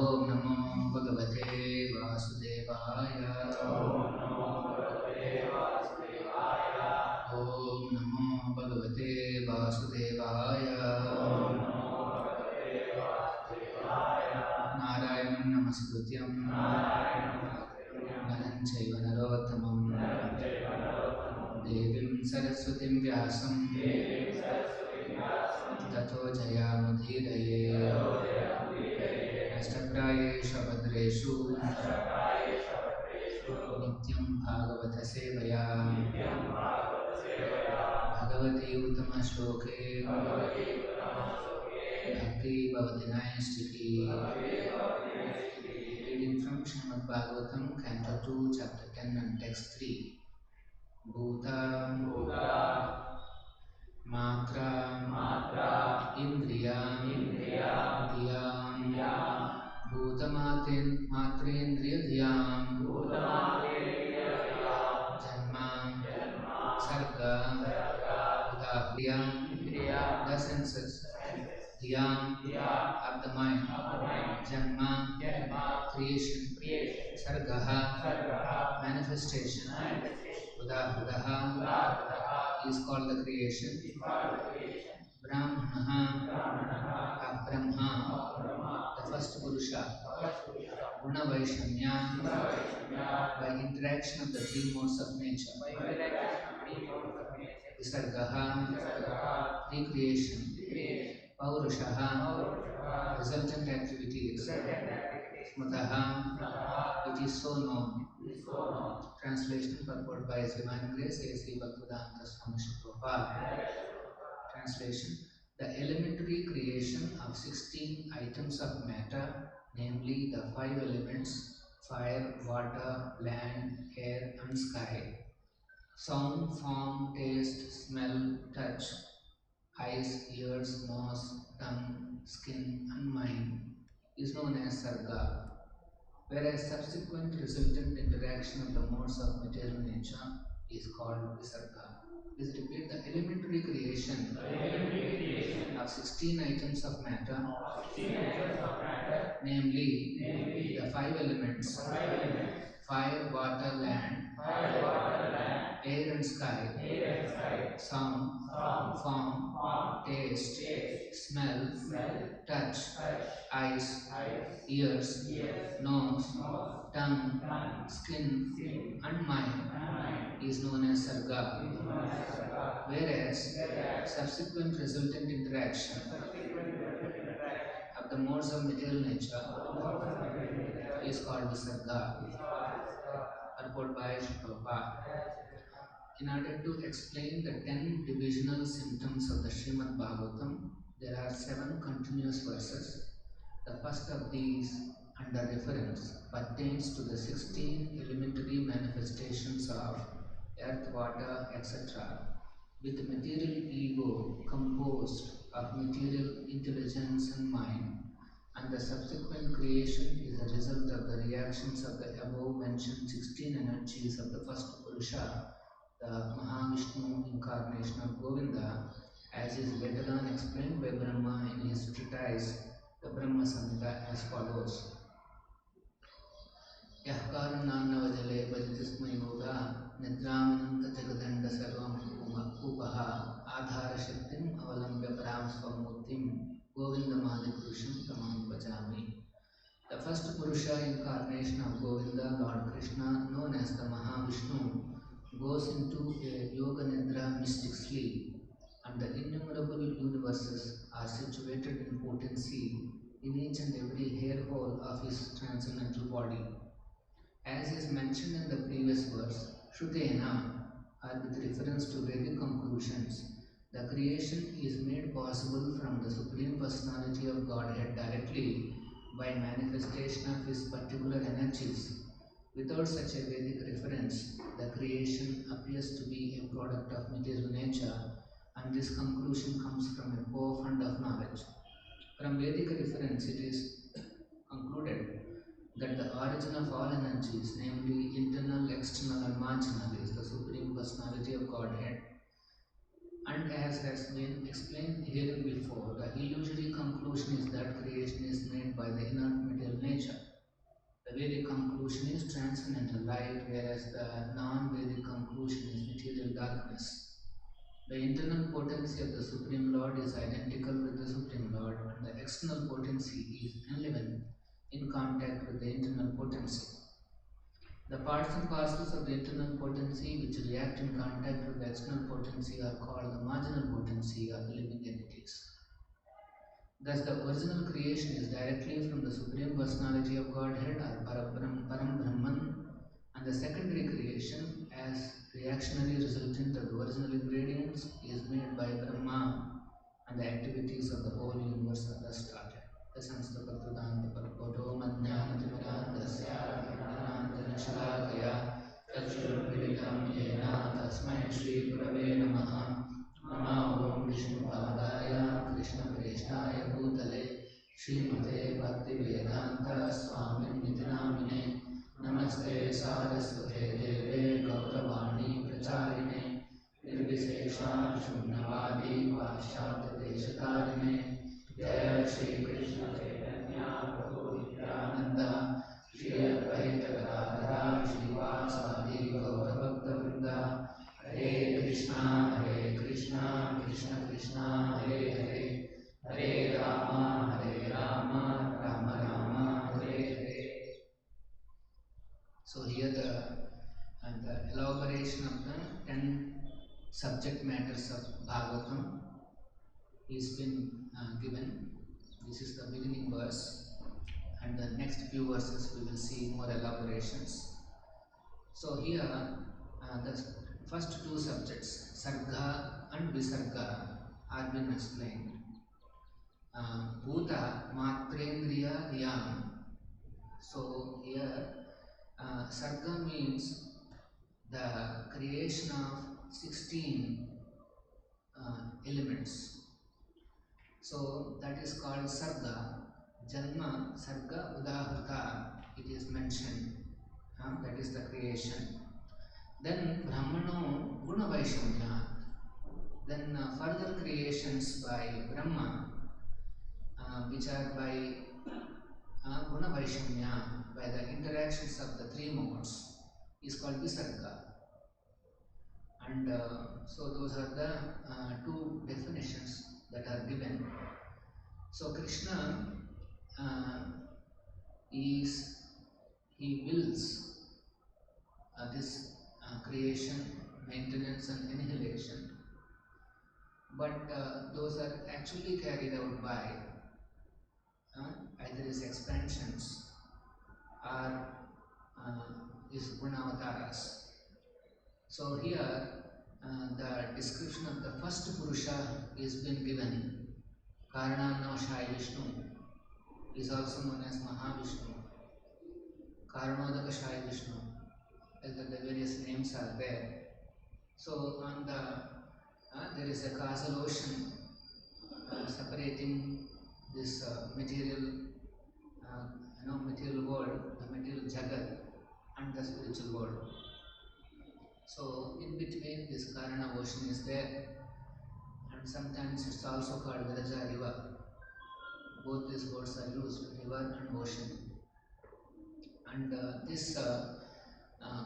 Om Namo Bhagavate Vasudevaya. Om Namo Bhagavate Vasudevaya. Narayanam Namaskrutyam Naram Chaiva Narottamam Devim Saraswatim Vyasam Tato Jayamudhiraye Ashtaprayeshu Bhadreshu Nityam Bhagavata Sevaya Bhagavati Uttama Shloke Bhakti Bhavati Naistiki. Reading from Srimad Bhagavatam, Canto 2, Chapter 10 and Text 3. Bhuta Matra Indriya Dhyam Bhuta Matrendriya Dhyam Janma Sarga Udahriya the senses. Dhyam of the mind. Janma creation. Sargaha manifestation. Udahudaha is called the creation. Brahmanaha of Brahma, the first Purusha. Guna Vaishamya by interaction of the three modes of nature. Visargaha recreation. Paurushaha resultant activities. Smataha it is so known. Translation purport by His Divine Grace A.C. Bhaktivedanta Swami Prabhupada. Translation: the elementary creation of 16 items of matter, namely the 5 elements fire, water, land, air and sky, sound, form, taste, smell, touch, eyes, ears, nose, tongue, skin and mind is known as Sarga, whereas subsequent resultant interaction of the modes of material nature is called Visarga. Please repeat: the elementary creation of 16 items of matter, namely the 5 elements fire, water, land, air and sky, sound, form, taste, smell, touch, eyes, ears, nose, tongue, skin and mind is known as Sarga, whereas subsequent resultant interaction of the modes of material nature is called Visarga. Purport by Prabhupada. In order to explain the 10 divisional symptoms of the Srimad Bhagavatam, there are 7 continuous verses. The first of these, under reference, pertains to the 16 elementary manifestations of earth, water, etc., with the material ego composed of material intelligence and mind, and the subsequent creation is a result of the reactions of the above mentioned 16 energies of the first Purusha, the Mahavishnu incarnation of Govinda, as is later on explained by Brahma in his treatise, the Brahma Samhita, as follows. Yahkaranannavajale bhajatisma yoga nidramananta jagadanda sarvam upaha adhara shaktim avalambya param swamurtim Govinda Mahadipurusham tamam bhajami. The first Purusha incarnation of Govinda, Lord Krishna, known as the Mahavishnu, goes into a yoga nidra mystic sleep, and the innumerable universes are situated in potency in each and every hair hole of his transcendental body. As is mentioned in the previous verse, Shrutena, or with reference to Vedic conclusions, the creation is made possible from the Supreme Personality of Godhead directly by manifestation of his particular energies. Without such a Vedic reference, the creation appears to be a product of material nature, and this conclusion comes from a poor fund of knowledge. From Vedic reference, it is concluded that the origin of all energies, namely internal, external and marginal, is the Supreme Personality of Godhead. And as has been explained here before, the illusory conclusion is that creation is made by the inert material nature. conclusion is transcendental light, whereas the non-Vedic conclusion is material darkness. The internal potency of the Supreme Lord is identical with the Supreme Lord, and the external potency is enlivened in contact with the internal potency. The parts and parcels of the internal potency which react in contact with the external potency are called the marginal potency of the living entities. Thus, the original creation is directly from the Supreme Personality of Godhead or Param Brahman, and the secondary creation, as reactionary resultant of the original ingredients, is made by Brahma, and the activities of the whole universe are thus started. Sanskapatudanta Parpoto Madhyanatimiranda Syarabhananta Nishalakaya Tachurpilitam Yena Tasmai Shri Gurave Namaha Nama Om Vishnu Padaya Krishna Krishnaya Bhutale Srimate Bhakti Vedanta Swami Nitinamine Namaste Saraswate Deve Gauravani Pracharine Nirvisesha Shunyavadi Vashyata Deshatarine Jaya Shri Krishna Chaitanya Prabhu Nityananda Shri Advaita Gadadhara Srivasadi Gaura Bhakta Vrinda Hare Krishna Krishna Krishna Hare Hare Hare Rama Rama Rama Hare Hare. So here the elaboration of the 10 subject matters of Bhagavatam is been given. This is the beginning verse, and the next few verses we will see more elaborations. So here the first two subjects, Sarga and Visarga, are been explained. Bhuta Matrendriya Riyam. So here Sarga means the creation of 16 elements. So that is called Sarga. Janma, Sarga, Udahuta, it is mentioned. That is the creation. Then Brahmano Guna Vaishamya. Then further creations by Brahma, which are by Guna Vaishamya, by the interactions of the three modes, is called Visarga. And so those are the two definitions that are given. So Krishna he wills this creation, maintenance and annihilation, but those are actually carried out by either his expansions or his Gunavataras. So here the description of the first Purusha is been given. Karana Shai Vishnu is also known as Mahavishnu. Karanodaka Shai Vishnu, as the various names are there. So on the there is a causal ocean separating this material world, the material jagat, and the spiritual world. So in between this Karana ocean is there, and sometimes it's also called Viraja river. Both these words are used, river and ocean. And this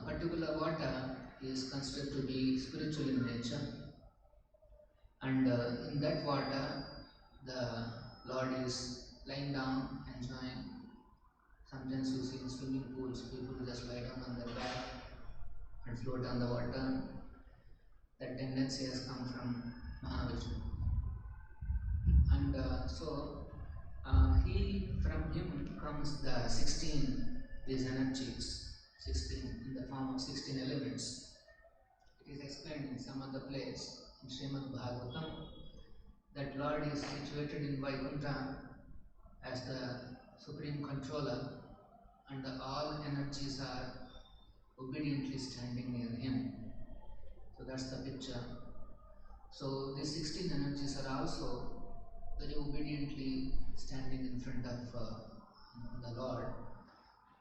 particular water is considered to be spiritual in nature. And in that water, the Lord is lying down, enjoying. Sometimes you see in swimming pools, people just lie down on their back and float on the water. That tendency has come from Mahavishnu. And from him comes the 16, these energies, 16 in the form of 16 elements. It is explained in some other place in Srimad Bhagavatam that Lord is situated in Vaikuntha as the supreme controller, and all energies are obediently standing near him. So that's the picture. So these 16 energies are also very obediently standing in front of the Lord.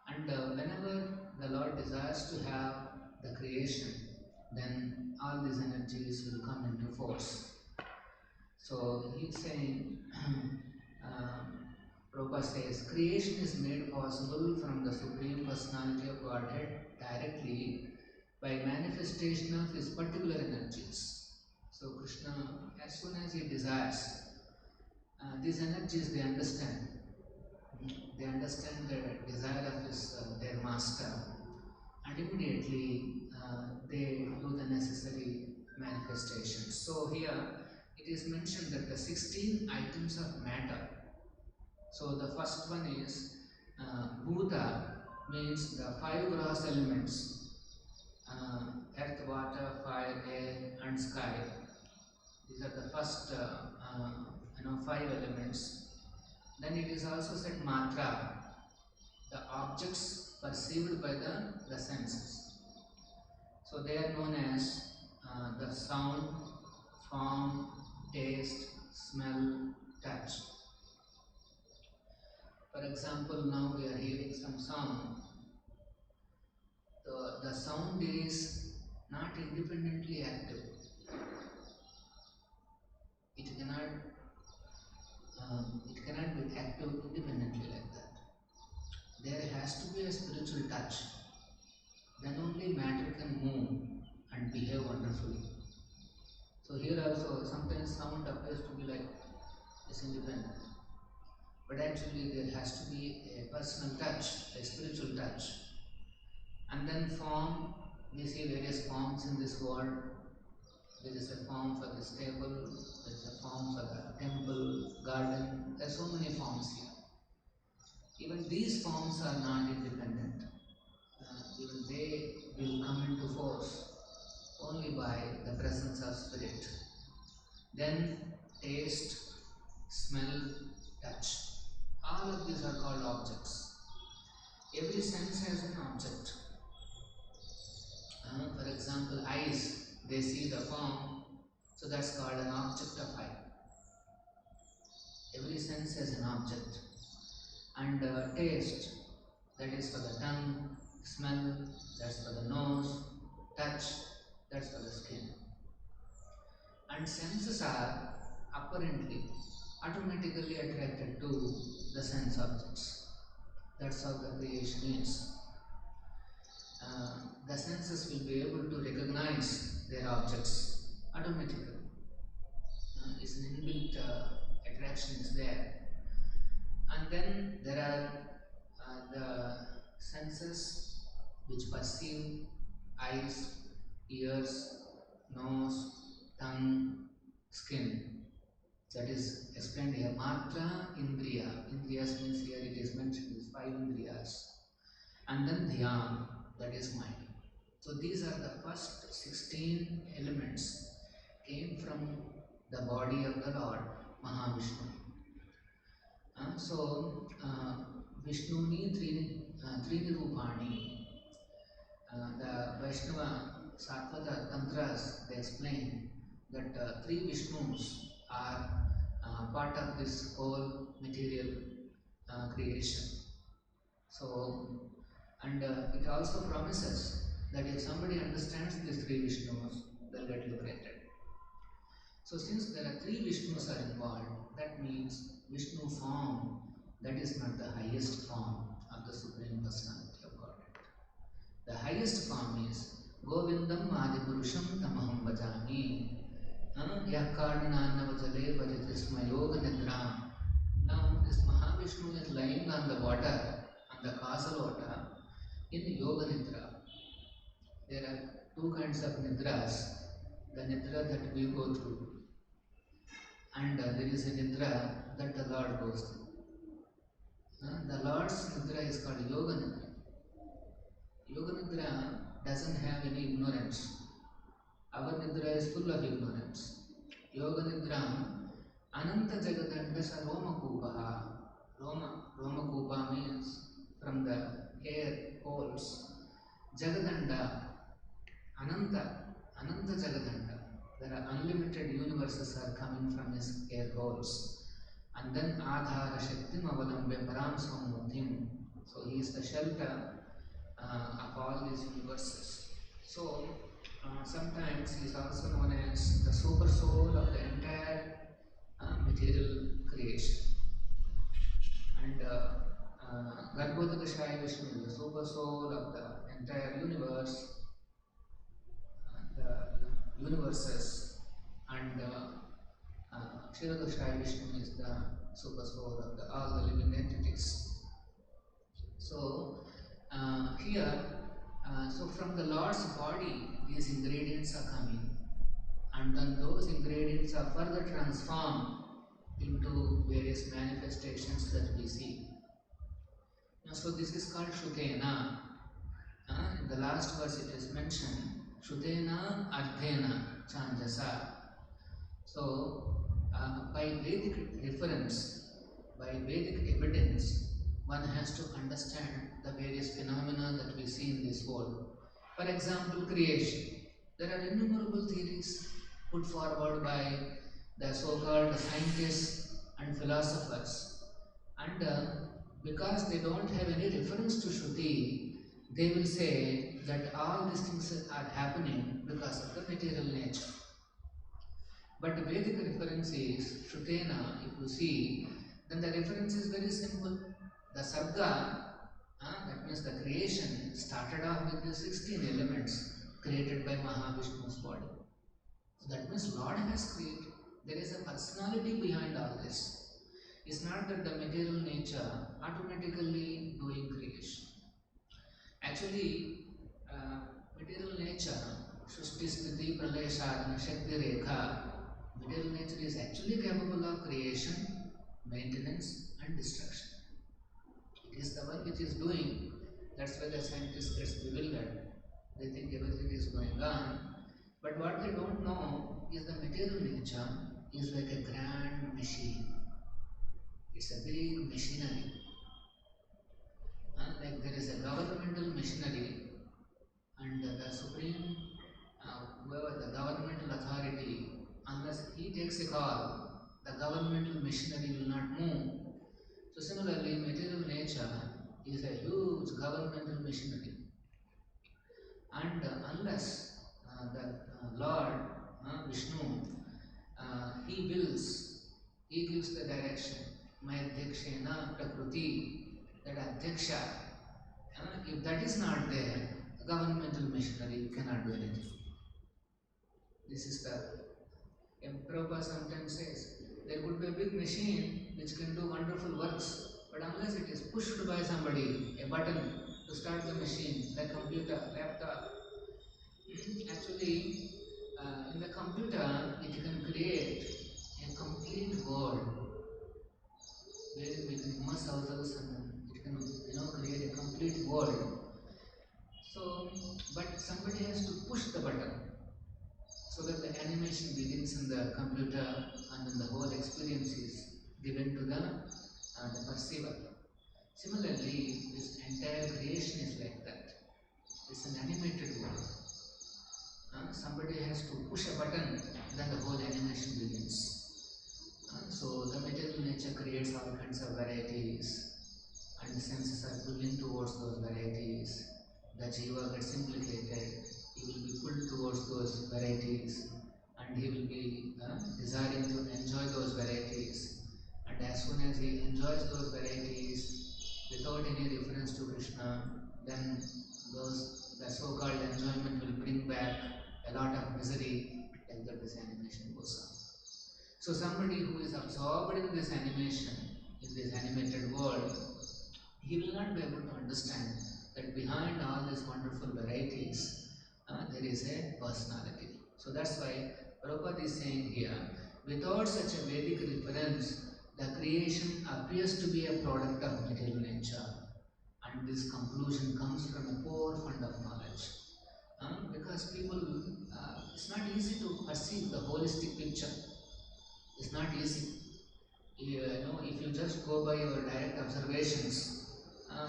And whenever the Lord desires to have the creation, then all these energies will come into force. So he's saying, Prabhupada Prabhupada says, creation is made possible from the Supreme Personality of Godhead directly by manifestation of his particular energies. So Krishna, as soon as he desires, these energies they understand. They understand the desire of their master, and immediately they do the necessary manifestations. So here it is mentioned that the 16 items of matter. So the first one is Bhuta, means the 5 gross elements, earth, water, fire, air and sky. These are the first 5 elements. Then it is also said Matra, the objects perceived by the senses. So they are known as the sound, form, taste, smell, touch. For example, now we are hearing some sound. The sound is not independently active. It cannot be active independently like that. There has to be a spiritual touch. Then only matter can move and behave wonderfully. So here also sometimes sound appears to be like it's independent. But actually there has to be a personal touch, a spiritual touch. And then form, we see various forms in this world. There is a form for this table, there is a form for the temple, garden. There are so many forms here. Even these forms are not independent. Even they will come into force only by the presence of spirit. Then taste, smell, touch. All of these are called objects. Every sense has an object. For example, eyes, they see the form, so that's called an object of eye. Every sense has an object. And taste, that is for the tongue, smell, that's for the nose, touch, that's for the skin. And senses are apparently automatically attracted to the sense objects. That's how the creation is. The senses will be able to recognize their objects automatically. It's an inbuilt attraction is there. And then there are the senses which perceive eyes, ears, nose, tongue, skin. That is explained here. Matra, Indriya. Indriyas means here it is mentioned as 5 Indriyas. And then Dhyan, that is mind. So these are the first 16 elements came from the body of the Lord, Mahavishnu. So Vishnuni Trini Rupani. The Vaishnava Satvata Tantras, they explain that 3 Vishnus are part of this whole material creation. So, and it also promises that if somebody understands these 3 Vishnus, they'll get liberated. So since there are 3 Vishnus are involved, that means Vishnu form, that is not the highest form of the Supreme Personality of Godhead. The highest form is Govindam Adipurusham Tamaham Bhajami. Yakardananavajale Vajitisma Yoga Nidra. Now this Mahavishnu is lying on the water, on the causal water, in Yoga Nidra. There are 2 kinds of Nidras. The Nidra that we go through, and there is a Nidra that the Lord goes through. The Lord's Nidra is called Yoga Nidra. Yoga Nidra doesn't have any ignorance. Our Nidra is full of ignorance. Yoga Nidra, Ananta Jagadanda Saroma Kupaha. Roma Kupa means from the hair holes. Jagadanda, Ananta Jagadanda. There are unlimited universes are coming from his hair holes. And then Adhara Shaktim Avalambe Param Swamutim. So he is the shelter of all these universes. So sometimes he is also known as the super soul of the entire material creation. And Garbhodakashaya Vishnu is the super soul of the entire universe, the universes, and Kshirodakashaya Vishnu is the super soul of all the living entities. So so from the Lord's body, these ingredients are coming, and then those ingredients are further transformed into various manifestations that we see. So this is called Shutena. In the last verse it is mentioned, Shutena Ardhena Chanjasa. So by Vedic reference, by Vedic evidence, one has to understand the various phenomena that we see in this world. For example, creation. There are innumerable theories put forward by the so-called scientists and philosophers, and because they don't have any reference to Shruti, they will say that all these things are happening because of the material nature. But the Vedic reference is Shrutena. If you see, then the reference is very simple. The Sarga, that means the creation, started off with the 16 elements created by Mahavishnu's body. So that means Lord has created. There is a personality behind all this. It's not that the material nature automatically doing creation. Actually, material nature, Shushti Sthiti Pralaya Sadhana Shakti Rekha, material nature is actually capable of creation, maintenance and destruction. It is the one which is doing. That's why the scientist gets bewildered. They think everything is going on. But what they don't know is the material nature is like a grand machine. It's a big machinery. Like there is a governmental machinery, and the supreme, whoever the governmental authority, unless he takes a call, the governmental machinery will not move. So similarly, material nature is a huge governmental machinery, and unless the Lord Vishnu, he wills, he gives the direction. Mayadhyakshena Prakruti, that Adhyaksha, if that is not there, the governmental machinery cannot do anything. This is the Prabhupada sometimes says, there could be a big machine which can do wonderful works, but unless it is pushed by somebody, a button to start the machine, like computer, laptop, actually in the computer it can create a complete world where we can immerse ourselves and it can create a complete world. So, but somebody has to push the button so that the animation begins in the computer and then the whole experience is given to the perceiver. Similarly, this entire creation is like that. It's an animated world. Somebody has to push a button, then the whole animation begins. So the material nature creates all kinds of varieties, and the senses are pulling towards those varieties. The jiva gets implicated, he will be pulled towards those varieties, and he will be desiring to enjoy those varieties. And as soon as he enjoys those varieties without any reference to Krishna, then the so-called enjoyment will bring back a lot of misery, like that this animation goes on. So somebody who is absorbed in this animation, in this animated world, he will not be able to understand that behind all these wonderful varieties, there is a personality. So that's why Prabhupada is saying here, without such a Vedic reference, the creation appears to be a product of material nature, and this conclusion comes from a poor fund of knowledge. Because people, it's not easy to perceive the holistic picture. It's not easy. If you just go by your direct observations,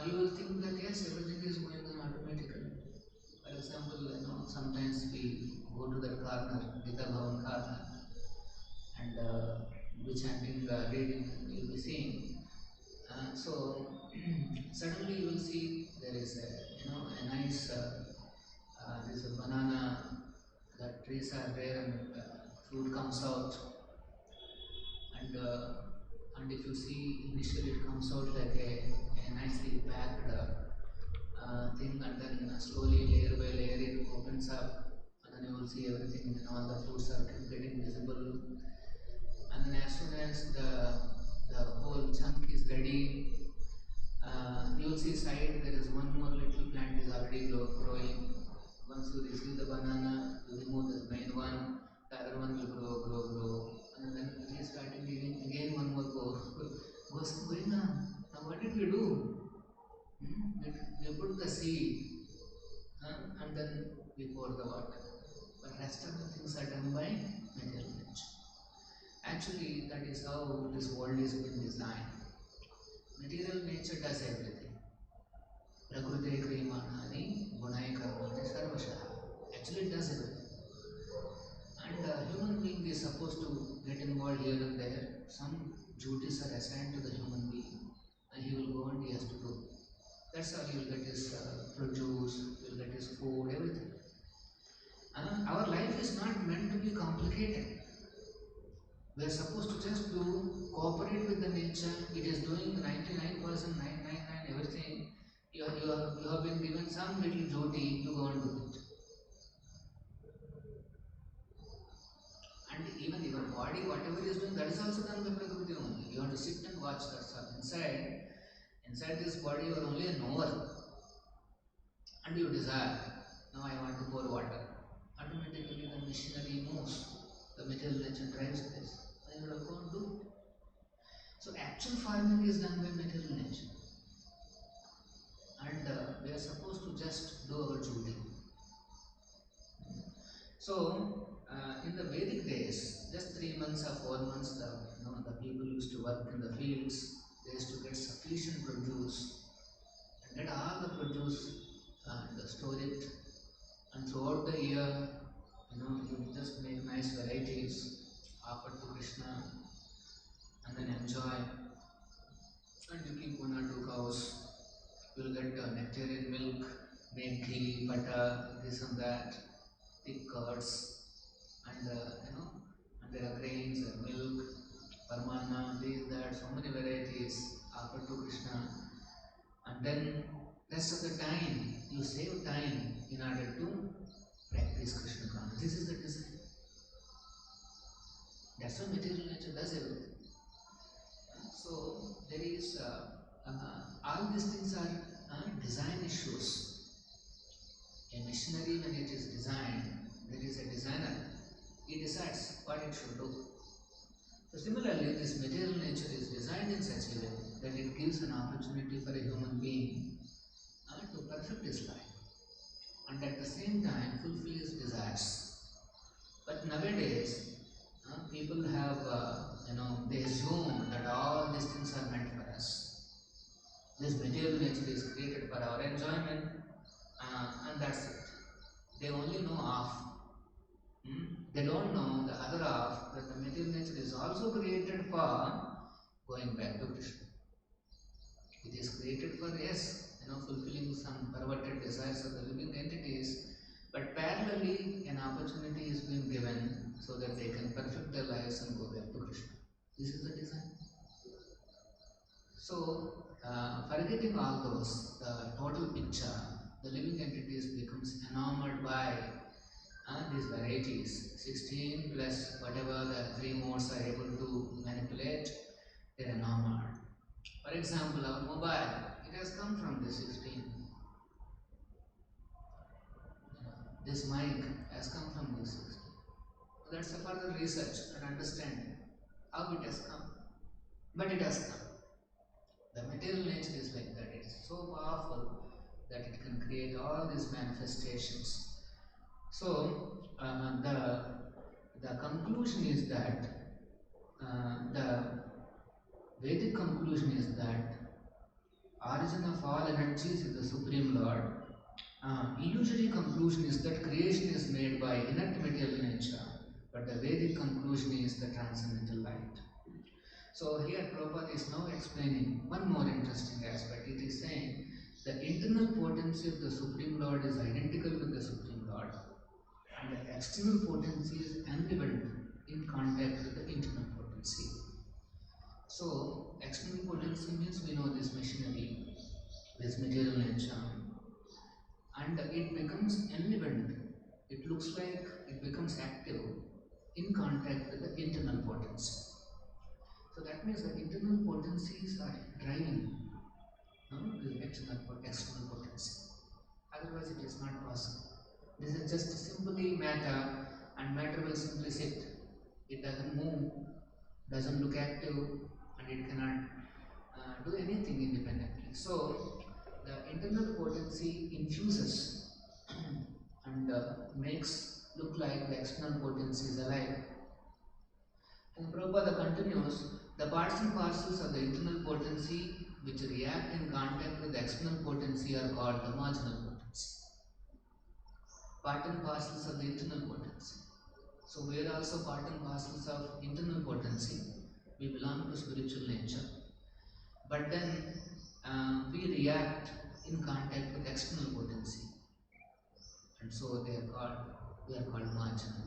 you will think that yes, everything is going on automatically. For example, sometimes we go to that corner, Gita Bhavan corner, and do chanting, reading, you'll be seeing. So suddenly you will see there is a nice there's a banana, the trees are there and fruit comes out, and And if you see, initially it comes out like a nicely packed thing, and then slowly, layer by layer, it opens up, and then you will see everything, all the fruits are getting visible. And then as soon as the whole chunk is ready, you will see side there is one more little plant is already growing. Once you receive the banana, you remove the main one, the other one will grow, and then restarting again one more goes going on. Now what did we do? We put the seed, and then we pour the water. But rest of the things are done by material nature. Actually, that is how this world is being designed. Material nature does everything. Prakriti kriyanani gunai karmani sarvashaha. Actually, it does everything. And a human being is supposed to get involved here and there. Some duties are assigned to the human being, and he will go and he has to do. That's how he will get his produce, he will get his food, everything. Our life is not meant to be complicated. We are supposed to just cooperate with the nature. It is doing 99.999 everything. You have been given some little duty, you go and do it. And even your body, whatever is doing, that is also done by Prakriti only. You have to sit and watch that stuff. Inside this body, you are only a knower. And you desire, now I want to pour water. Automatically the machinery moves. The material nature drives this. And you will go and do it. So actual farming is done by material nature. And we are supposed to just do our duty. So, in the Vedic days, just 3 months or 4 months, the people used to work in the fields. They used to get sufficient produce and get all the produce and store it. And throughout the year, you just make nice varieties, offer to Krishna, and then enjoy. And you keep 1 or 2 cows. You will get nectarian milk, make ghee, butter, this and that, thick curds, and and there are grains, milk, parmana, this, that, so many varieties offered to Krishna. And then rest of the time, you save time in order to practice Krishna consciousness. This is the design. That's why material nature does everything. So there is all these things are design issues. A machinery, when it is designed, there is a designer. He decides what it should do. So similarly, this material nature is designed in such a way that it gives an opportunity for a human being to perfect his life and at the same time fulfill his desires. But nowadays, people have, they assume that all these things are meant for us. This material nature is created for our enjoyment, and that's it. They only know half. They don't know the other half, that the material nature is also created for going back to Krishna. It is created for, yes, fulfilling some perverted desires of the living entities, but parallelly an opportunity is being given so that they can perfect their lives and go back to Krishna. This is the design. So, forgetting all those, the total picture, the living entities becomes enamored by these varieties. 16 plus whatever the 3 modes are able to manipulate, they are enamored. For example, our mobile, it has come from this 16. This mic has come from this 16. So that's a further research and understanding how it has come. But it has come. The material nature is like that. It's so powerful that it can create all these manifestations. So the conclusion is that the Vedic conclusion is that origin of all energies is the Supreme Lord. Illusory conclusion is that creation is made by inert material nature, but the Vedic conclusion is the transcendental light. So here Prabhupada is now explaining one more interesting aspect. It is saying the internal potency of the Supreme Lord is identical with the Supreme Lord, and the external potency is ambivalent in contact with the internal potency. So, external potency means we know this machinery, this material nature, and it becomes enlivened. It looks like it becomes active in contact with the internal potency. So that means the internal potencies are driving the external potency. Otherwise, it is not possible. This is just simply matter, and matter will simply sit. It doesn't move, doesn't look active, and it cannot do anything independently. So, the internal potency infuses and makes look like the external potency is alive. And Prabhupada continues, the parts and parcels of the internal potency which react in contact with the external potency are called the marginal potency. Part and parcels of the internal potency. So we are also part and parcels of internal potency. We belong to spiritual nature. But then we react in contact with external potency. And so we are called marginal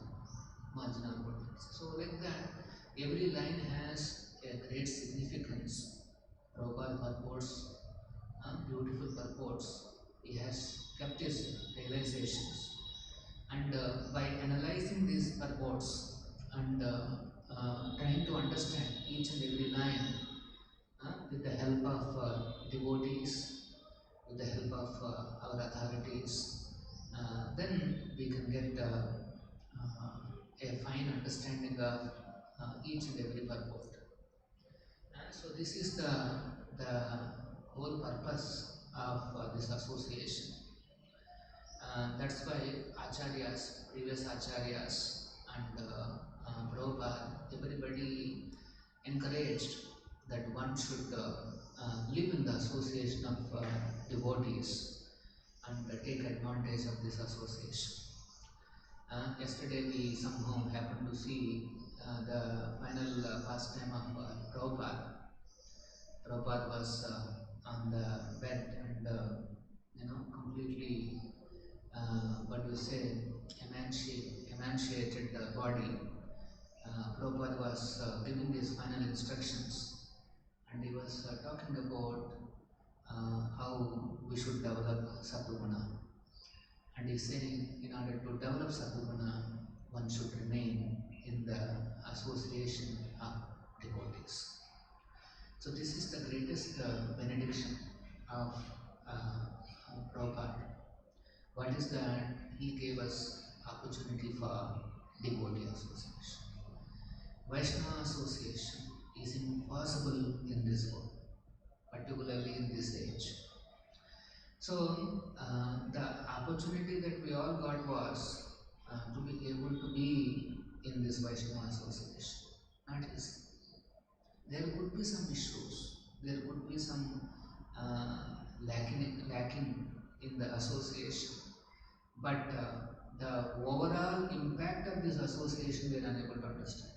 potency. So like that, every line has a great significance. Prabhupada purports, beautiful purports. He has kept his realizations. And by analyzing these purports and trying to understand each and every line with the help of devotees, with the help of our authorities, then we can get a fine understanding of each and every purport. So this is the whole purpose of this association. That's why acharyas, previous acharyas, and Prabhupada, everybody encouraged that one should live in the association of devotees and take advantage of this association. Yesterday we somehow happened to see the final pastime of Prabhupada. Prabhupada was on the bed and completely what do you say, emaciated the body. Prabhupada was giving these final instructions, and he was talking about how we should develop Sattva-guna. And he's saying, in order to develop Sattva-guna, one should remain in the association of devotees. So this is the greatest benediction of Prabhupada. What is that? He gave us opportunity for devotee association. Vaishnava association is impossible in this world, particularly in this age. So the opportunity that we all got was to be able to be in this Vaishnava association. Not easy. There could be some issues. There could be some lacking in the association. But the overall impact of this association we are unable to understand.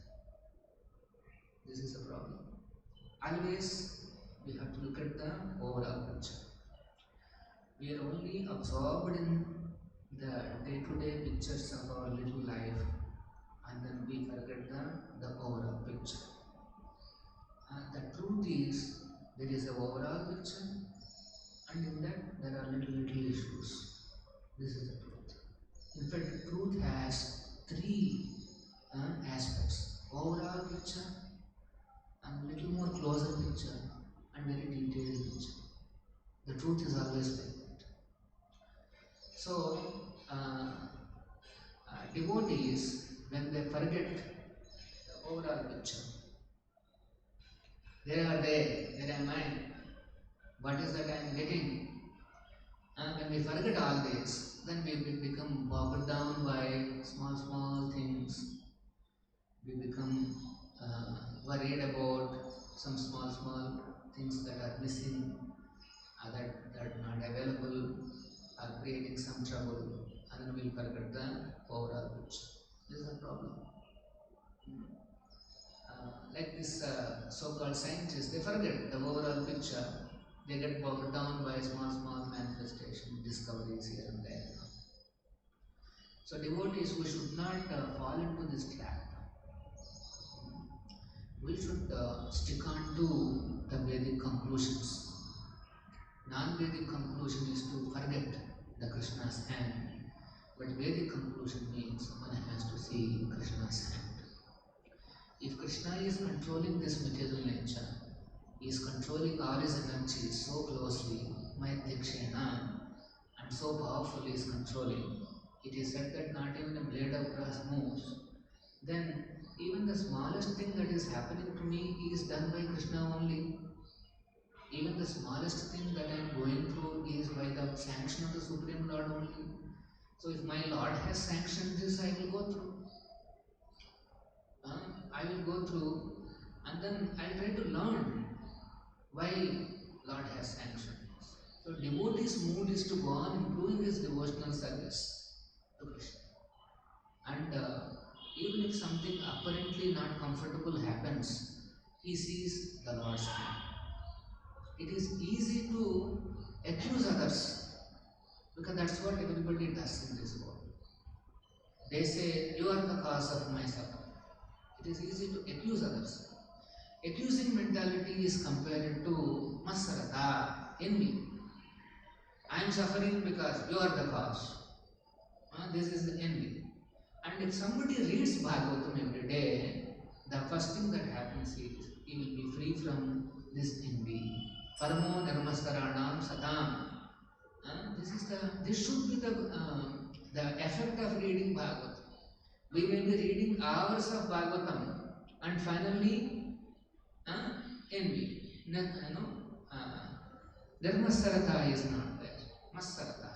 This is a problem. Always we have to look at the overall picture. We are only absorbed in the day-to-day pictures of our little life, and then we forget the overall picture. The truth is, there is an overall picture, and in that there are little issues. This is the truth. In fact, the truth has three aspects: overall picture, and little more closer picture, and very detailed picture. The truth is always like that. So, devotees, when they forget the overall picture, there am I, what is that I am getting? And when we forget all this, then we become bogged down by small things. We become worried about some small things that are missing, that are not available, are creating some trouble, and then we forget the overall picture. This is a problem. Like this so-called scientists, they forget the overall picture. They get bogged down by small manifestations, discoveries here and there. So devotees, we should not fall into this trap. we should stick on to the Vedic conclusions. Non-Vedic conclusion is to forget the Krishna's hand, but Vedic conclusion means one has to see Krishna's hand. If Krishna is controlling this material nature, he is controlling all his energy so closely, Maittikshena, and so powerfully is controlling. It is said that not even a blade of grass moves. Then even the smallest thing that is happening to me is done by Krishna only. Even the smallest thing that I am going through is by the sanction of the Supreme Lord only. So if my Lord has sanctioned this, I will go through. I will go through, and then I will try to learn why Lord has sanctioned this. So devotee's mood is to go on improving his devotional service to Krishna. And even if something apparently not comfortable happens, he sees the Lord's hand. It is easy to accuse others, because that's what everybody does in this world. They say, you are the cause of my suffering. It is easy to accuse others. Accusing mentality is compared to Masarata, envy. I am suffering because you are the cause. This is the envy. And if somebody reads Bhagavatam every day, the first thing that happens is he will be free from this envy. Paramo nirmastaranam satam. This should be the effect of reading Bhagavatam. We may be reading hours of Bhagavatam and finally envy. Nirmasarata is not there. Masarata.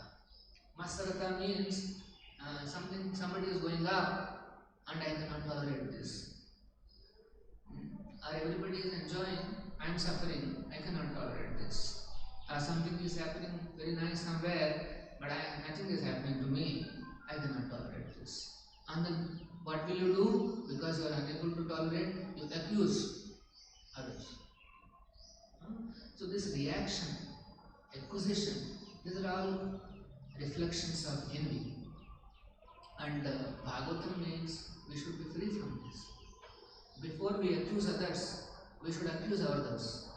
Masarata means somebody is going up and I cannot tolerate this. Or everybody is enjoying, I am suffering, I cannot tolerate this. Something is happening very nice somewhere, but nothing is happening to me, I cannot tolerate this. And then what will you do? Because you are unable to tolerate, you accuse others. So this reaction, accusation, these are all reflections of envy. And Bhagavatam means we should be free from this. Before we accuse others, we should accuse ourselves.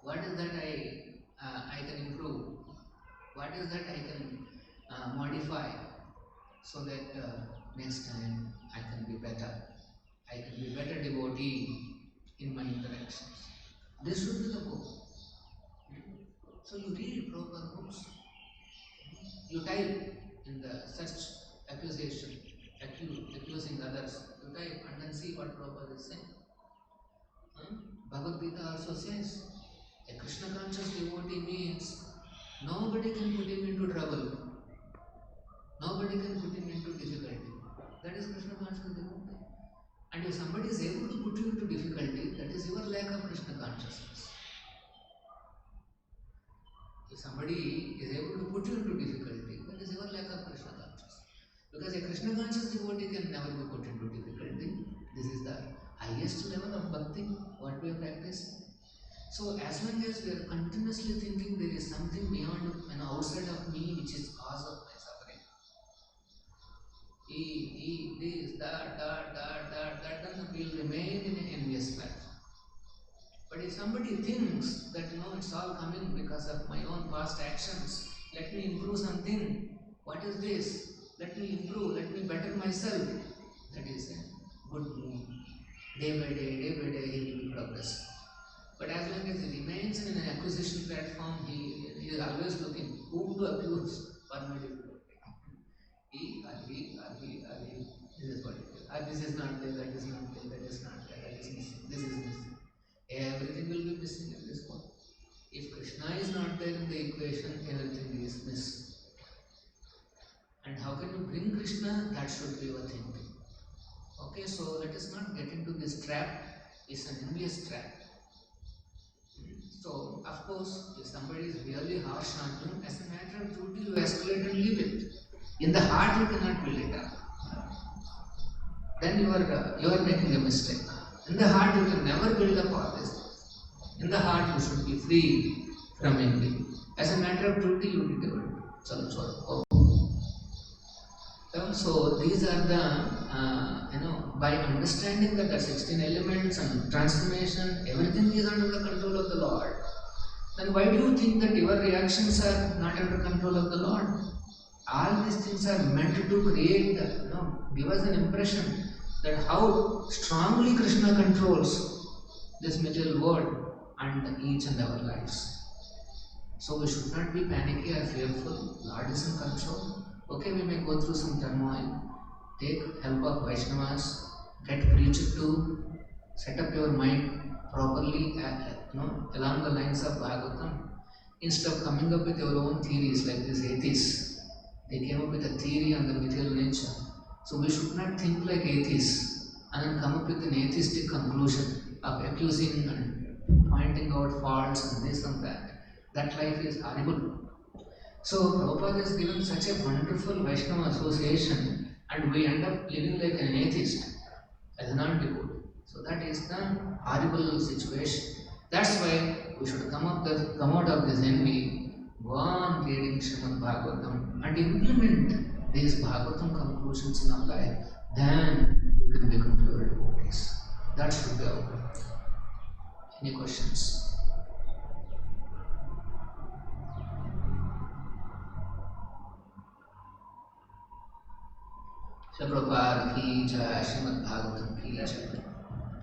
What is that I can improve? What is that I can modify so that next time I can be better? I can be better devotee in my interactions. This should be the goal. So you read proper books. You type in the search accusation, accusing others. You type and then see what Prabhupada is saying. Bhagavad Gita also says, a Krishna conscious devotee means nobody can put him into trouble. Nobody can put him into difficulty. That is Krishna conscious devotee. And if somebody is able to put you into difficulty, that is your lack of Krishna consciousness. If somebody is able to put you into difficulty, that is your lack of Krishna consciousness. Because a Krishna conscious devotee can never be put into difficulty. This is the highest level of bhakti, what we have practiced. So as long as we are continuously thinking there is something beyond and outside of me which is cause of my suffering, this, that, then we will remain in an envious life. But if somebody thinks that it's all coming because of my own past actions, let me improve something. What is this? Let me improve, let me better myself. That is a good mood. Day by day, he will progress. But as long as he remains in an acquisition platform, he is always looking whom to accuse for my difficulty. He. This is what it is. This is not there, that is not there, that is not there, that is missing, this is missing. Everything will be missing in this world. If Krishna is not there in the equation, everything is missing. And how can you bring Krishna? That should be your thinking. Okay, so let us not get into this trap. It's an envious trap. So, of course, if somebody is really harsh on you, as a matter of duty, you escalate and leave it. In the heart, you cannot build it up. Then you are making a mistake. In the heart, you can never build up all this. In the heart, you should be free from envy. As a matter of duty, you did it. So these are the by understanding that the 16 elements and transformation, everything is under the control of the Lord, then why do you think that your reactions are not under control of the Lord? All these things are meant to create, give us an impression that how strongly Krishna controls this material world and each and our lives. So we should not be panicky or fearful. Lord is in control. Okay, we may go through some turmoil. Take help of Vaishnavas. Get preached to. Set up your mind properly, along the lines of Bhagavatam. Instead of coming up with your own theories like these atheists, they came up with a theory on the material nature. So we should not think like atheists and then come up with an atheistic conclusion of accusing and pointing out faults and this and that. That life is horrible. So Prabhupada has given such a wonderful Vaishnava association, and we end up living like an atheist as an non-devotee. So that is the horrible situation. That's why we should come out of this envy, go on reading Srimad Bhagavatam and implement these Bhagavatam conclusions in our life. Then we can become pure devotees. That should be our goal. Any questions? Prabhupada ki jai, Srimad Bhagavatam ki jai.